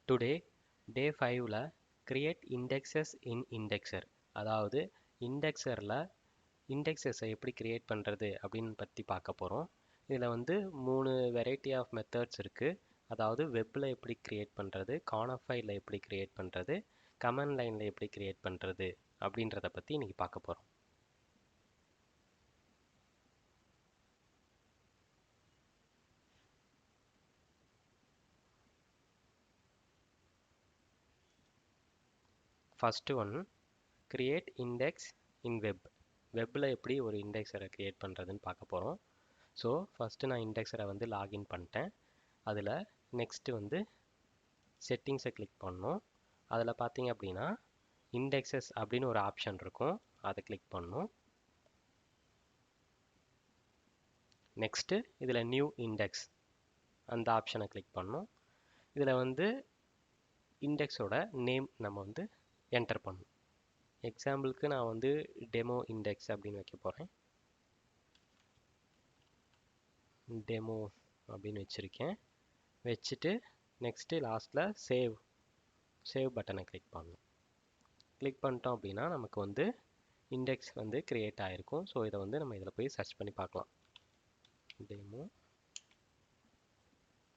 Today டே 5ல create indexes இன் இண்டெக்ஸர், அதாவது இண்டெக்ஸரில் இண்டெக்ஸஸை எப்படி create பண்ணுறது அப்படின்னு பற்றி பார்க்க போகிறோம். இதில் வந்து 3 வெரைட்டி ஆஃப் மெத்தட்ஸ் இருக்குது. அதாவது வெப்பில் எப்படி கிரியேட் பண்ணுறது, கானஃபைல எப்படி கிரியேட் பண்ணுறது, கமெண்ட் லைனில் எப்படி கிரியேட் பண்ணுறது அப்படின்றத பற்றி இன்றைக்கி பார்க்க போகிறோம். First one, create index in web. வெப்பில் எப்படி ஒரு இண்டெக்ஸரை கிரியேட் பண்ணுறதுன்னு பார்க்க போகிறோம். ஸோ ஃபஸ்ட்டு நான் இண்டெக்ஸரை வந்து லாகின் பண்ணிட்டேன். அதில் நெக்ஸ்ட்டு வந்து செட்டிங்ஸை கிளிக் பண்ணணும். அதில் பார்த்தீங்க அப்படின்னா இண்டெக்ஸஸ் அப்படின்னு ஒரு ஆப்ஷன் இருக்கும், அதை கிளிக் பண்ணணும். நெக்ஸ்ட்டு இதில் நியூ இண்டெக்ஸ் அந்த ஆப்ஷனை கிளிக் பண்ணணும். இதில் வந்து இண்டெக்ஸோட நேம் நம்ம வந்து என்டர் பண்ணணும். எக்ஸாம்பிளுக்கு நான் வந்து டெமோ இண்டெக்ஸ் அப்படின்னு வைக்க போகிறேன். டெமோ அப்படின்னு வச்சுருக்கேன். வச்சுட்டு நெக்ஸ்ட்டு லாஸ்ட்டில் சேவ் பட்டனை கிளிக் பண்ணணும். கிளிக் பண்ணிட்டோம் அப்படின்னா நமக்கு வந்து இண்டெக்ஸ் வந்து கிரியேட் ஆகிருக்கும். ஸோ இதை வந்து நம்ம இதில் போய் சர்ச் பண்ணி பார்க்கலாம். டெமோ,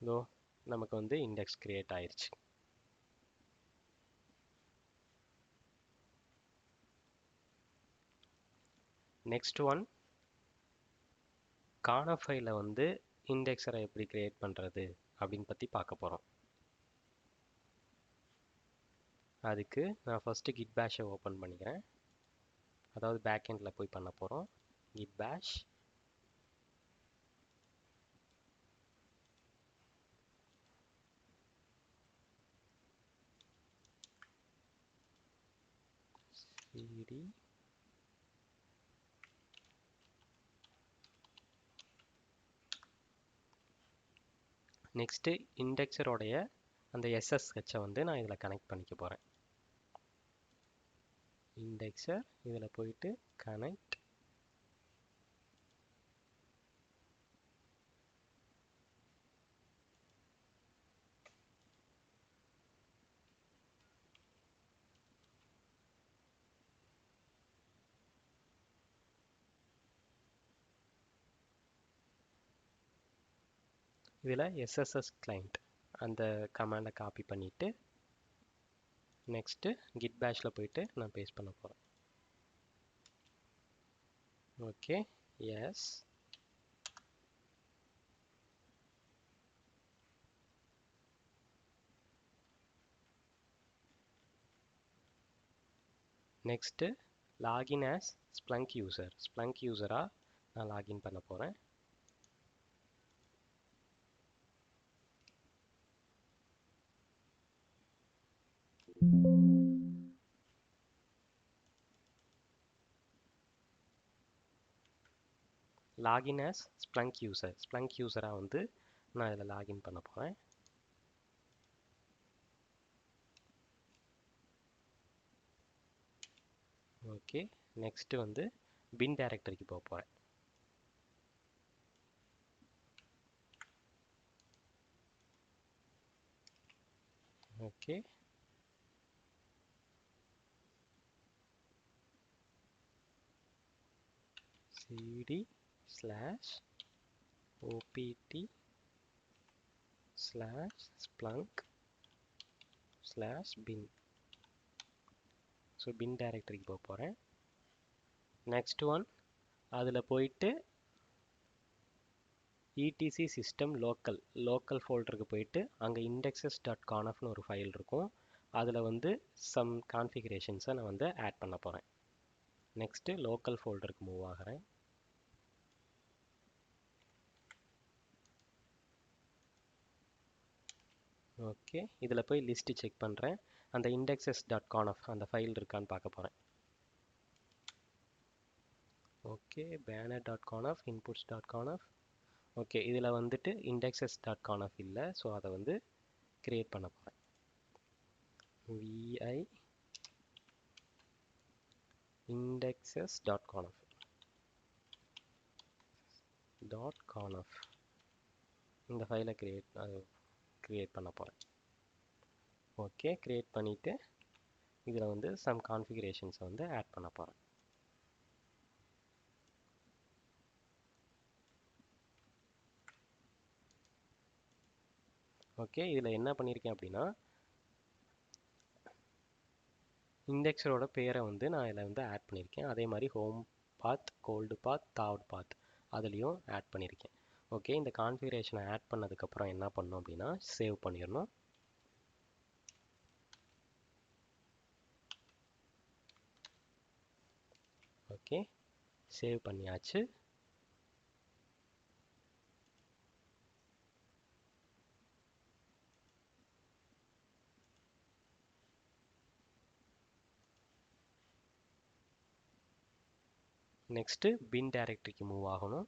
இதோ நமக்கு வந்து இண்டெக்ஸ் கிரியேட் ஆயிடுச்சு. நெக்ஸ்ட் ஒன், கானஃபைல வந்து இண்டெக்ஸரை எப்படி கிரியேட் பண்ணுறது அப்படின்னு பற்றி பார்க்க போகிறோம். அதுக்கு நான் ஃபஸ்ட்டு கிட் பேஷை ஓப்பன் பண்ணிக்கிறேன். அதாவது பேக்எண்டில் போய் பண்ண போகிறோம். கிட் பேஷ் cd நெக்ஸ்ட்டு இண்டெக்ஸரோடைய அந்த SSHஐ வந்து நான் இதில் கனெக்ட் பண்ணிக்க போகிறேன். இண்டெக்ஸர் இதில் போயிட்டு கனெக்ட். இதில் SSS கிளைண்ட் அந்த கமாண்டை காப்பி பண்ணிவிட்டு நெக்ஸ்ட்டு கிட் பேஷில் போயிட்டு நான் பேஸ்ட் பண்ண போகிறேன். Okay, yes. Next login as Splunk user. Splunk யூசராக நான் லாகின் பண்ண போகிறேன். Login as Splunk user. Splunk யூசராக வந்து நான் இதில் லாகின் பண்ண போகிறேன். ஓகே, நெக்ஸ்ட்டு வந்து பின் டைரக்டரிக்கு போக போகிறேன். Okay, cd / opt / splunk / bin. So bin டைரக்டரிக்கு போக போகிறேன். நெக்ஸ்ட் ஒன், அதில் போயிட்டு etc system லோக்கல் ஃபோல்டருக்கு போயிட்டு அங்கே indexes.confனு ஒரு ஃபைல் இருக்கும். அதில் வந்து சம் கான்ஃபிகரேஷன்ஸை நான் வந்து ஆட் பண்ண போகிறேன். நெக்ஸ்ட்டு லோக்கல் ஃபோல்டருக்கு மூவ் ஆகிறேன். ஓகே, இதில் போய் லிஸ்ட்டு செக் பண்ணுறேன். அந்த indexes.conf அந்த ஃபைல் இருக்கான்னு பார்க்க போகிறேன். Okay, banner.conf inputs.conf. ஓகே, இதில் வந்துட்டு indexes.conf இல்லை. ஸோ அதை வந்து கிரியேட் பண்ண போகிறேன். vi indexes.conf இந்த ஃபைலை கிரியேட் பண்ண போகிறேன். ஓகே, கிரியேட் பண்ணிவிட்டு இதில் வந்து சம் கான்ஃபிகரேஷன்ஸை வந்து ஆட் பண்ண போகிறேன். ஓகே, இதில் என்ன பண்ணியிருக்கேன் அப்படின்னா இண்டெக்ஸரோட பேரை வந்து நான் இதில் வந்து ஆட் பண்ணியிருக்கேன். அதே மாதிரி ஹோம் பாத், கோல்டு பாத், தாவ் பாத் அதுலேயும் ஆட் பண்ணியிருக்கேன். ஓகே, இந்த கான்ஃபிகரேஷனை ஆட் பண்ணதுக்கப்புறம் என்ன பண்ணணும் அப்படின்னா சேவ் பண்ணிடணும். ஓகே, சேவ் பண்ணியாச்சு. நெக்ஸ்ட்டு பின் டைரக்டரிக்கு மூவ் ஆகணும்.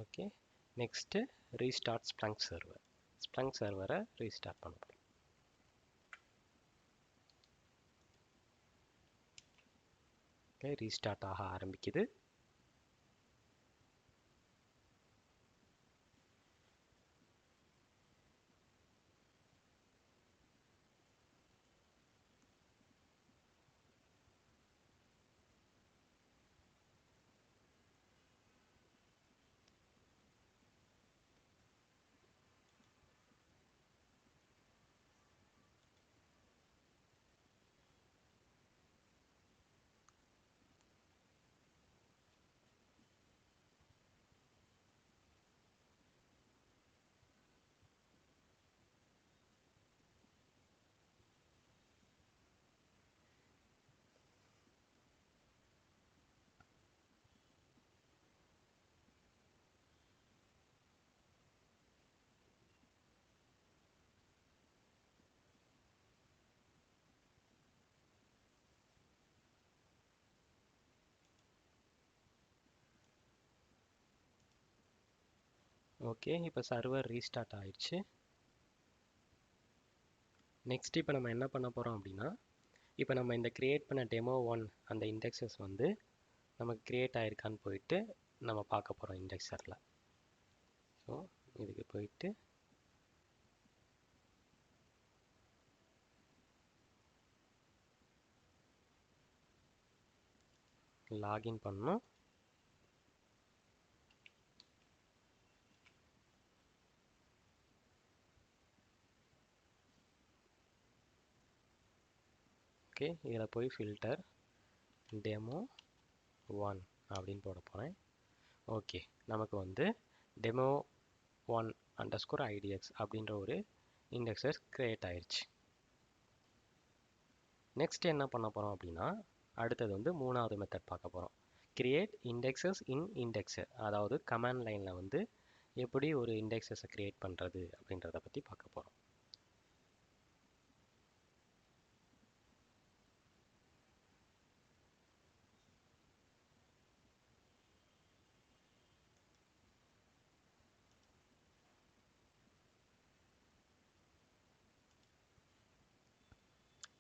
Okay, next restart Splunk server. Splunk சர்வரை ரீஸ்டார்ட் பண்ண போகிறோம். ஓகே, ரீஸ்டார்ட் ஆக ஆரம்பிக்குது. ஓகே, இப்போ சர்வர் ரீஸ்டார்ட் ஆயிடுச்சு. நெக்ஸ்ட் இப்போ நம்ம என்ன பண்ண போகிறோம் அப்படின்னா இப்போ நம்ம இந்த கிரியேட் பண்ண டெமோ1 அந்த இண்டெக்ஸஸ் வந்து நமக்கு கிரியேட் ஆயிருக்கான்னு போயிட்டு நம்ம பார்க்க போகிறோம் இண்டெக்ஸரில். ஸோ இதுக்கு போயிட்டு லாகின் பண்ணணும். ஓகே, இதில் போய் ஃபில்டர் டெமோ1 அப்படின்னு போட போகிறேன். ஓகே, நமக்கு வந்து டெமோ1 அண்டர்ஸ்கோர் ஐடிஎக்ஸ் அப்படின்ற ஒரு இண்டெக்ஸஸ் கிரியேட் ஆயிடுச்சு. நெக்ஸ்ட் என்ன பண்ண போகிறோம் அப்படின்னா அடுத்தது வந்து மூணாவது மெத்தட் பார்க்க போகிறோம். கிரியேட் இண்டெக்ஸஸ் இன் இண்டெக்ஸர், அதாவது கமாண்ட் லைனில் வந்து எப்படி ஒரு இண்டெக்ஸஸை கிரியேட் பண்ணுறது அப்படின்றத பற்றி பார்க்க போகிறோம்.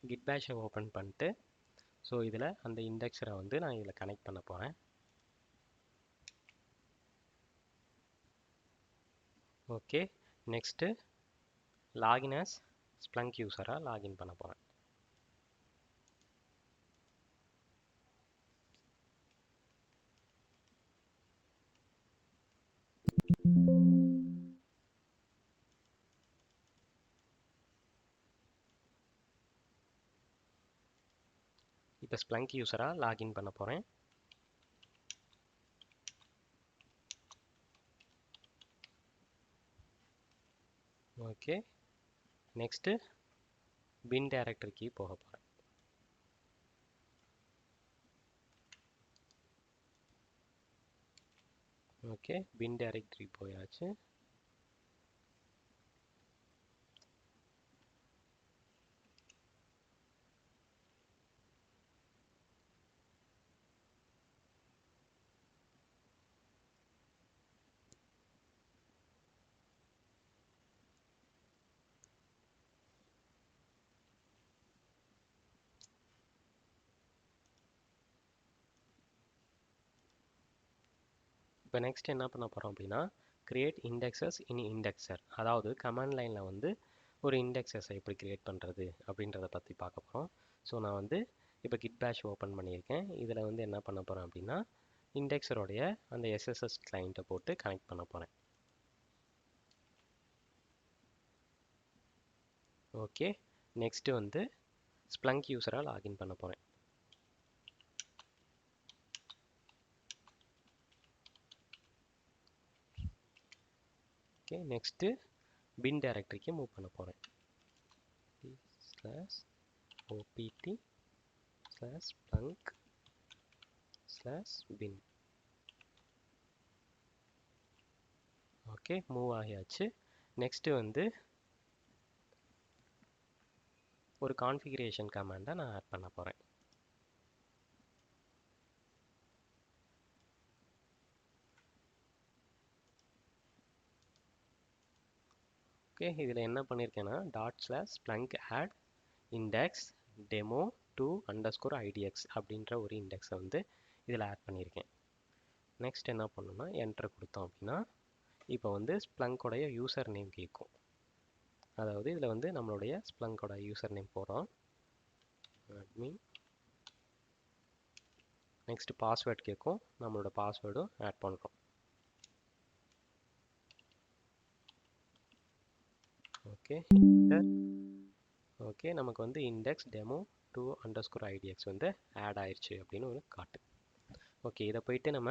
கிட் பேஷை ஓப்பன் பண்ணிட்டு ஸோ இதில் அந்த இண்டெக்ஸரை வந்து நான் இதில் கனெக்ட் பண்ண போகிறேன். Okay, next login as Splunk யூஸராக லாகின் பண்ண போகிறேன். இப்போ ஸ்ப்ளங்க் யூஸராக லாகின் பண்ண போகிறேன். ஓகே, நெக்ஸ்ட்டு பின் டைரக்டரிக்கு போக போகிறேன். ஓகே, பின் டைரக்டரி போயாச்சு. இப்போ நெக்ஸ்ட் என்ன பண்ண போகிறோம் அப்படின்னா கிரியேட் இண்டெக்ஸஸ் இன் இண்டெக்ஸர், அதாவது கமாண்ட் லைனில் வந்து ஒரு இண்டெக்ஸஸை எப்படி கிரியேட் பண்ணுறது அப்படின்றத பற்றி பார்க்க போகிறோம். ஸோ நான் வந்து இப்போ கிட் பேஷ் ஓப்பன் பண்ணியிருக்கேன். இதில் வந்து என்ன பண்ண போகிறேன் அப்படின்னா இண்டெக்ஸருடைய அந்த எஸ்எஸ்எஸ் கிளைண்ட்டை போட்டு கனெக்ட் பண்ண போகிறேன். ஓகே, நெக்ஸ்ட்டு வந்து ஸ்ப்ளங்க் யூஸராக லாகின் பண்ண போகிறேன். ஓகே, நெக்ஸ்ட்டு பின் டைரக்டரிக்கு மூவ் பண்ண போகிறேன். opt/splunk/bin. Okay, move ஆகியாச்சு. நெக்ஸ்ட்டு வந்து ஒரு கான்ஃபிகரேஷன் கமாண்டை நான் ஆட் பண்ண போகிறேன். ஓகே, இதில் என்ன பண்ணியிருக்கேன்னா ./splunk add index demo 2_idx அப்படின்ற ஒரு இண்டெக்ஸை வந்து இதில் ஆட் பண்ணியிருக்கேன். நெக்ஸ்ட் என்ன பண்ணணும்னா என்டர் கொடுத்தோம் அப்படின்னா இப்போ வந்து ஸ்ப்ளங்கோடைய யூசர் நேம் கேட்கும். அதாவது இதில் வந்து நம்மளுடைய ஸ்ப்ளங்கோட யூசர் நேம் போகிறோம், அட்மின். நெக்ஸ்ட் பாஸ்வேர்ட் கேட்கும், நம்மளோட பாஸ்வேர்டும் ஆட் பண்ணுறோம். ஓகே, ஓகே, நமக்கு வந்து இண்டெக்ஸ் டெமோ 2_idx வந்து ஆட் ஆயிடுச்சு அப்படின்னு ஒரு காட்டு. ஓகே, இதை போயிட்டு நம்ம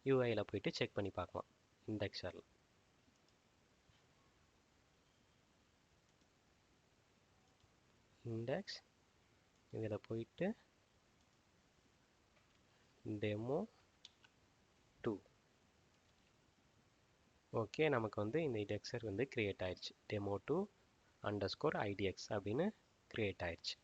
யூஐயில் போயிட்டு செக் பண்ணி பார்க்கலாம். இண்டெக்ஸரில் இண்டெக்ஸ், இதில் போயிட்டு டெமோ 2. ஓகே, நமக்கு வந்து இந்த இண்டெக்ஸர் வந்து கிரியேட் ஆயிடுச்சு. demo 2_idx அப்படின்னு கிரியேட் ஆயிடுச்சு.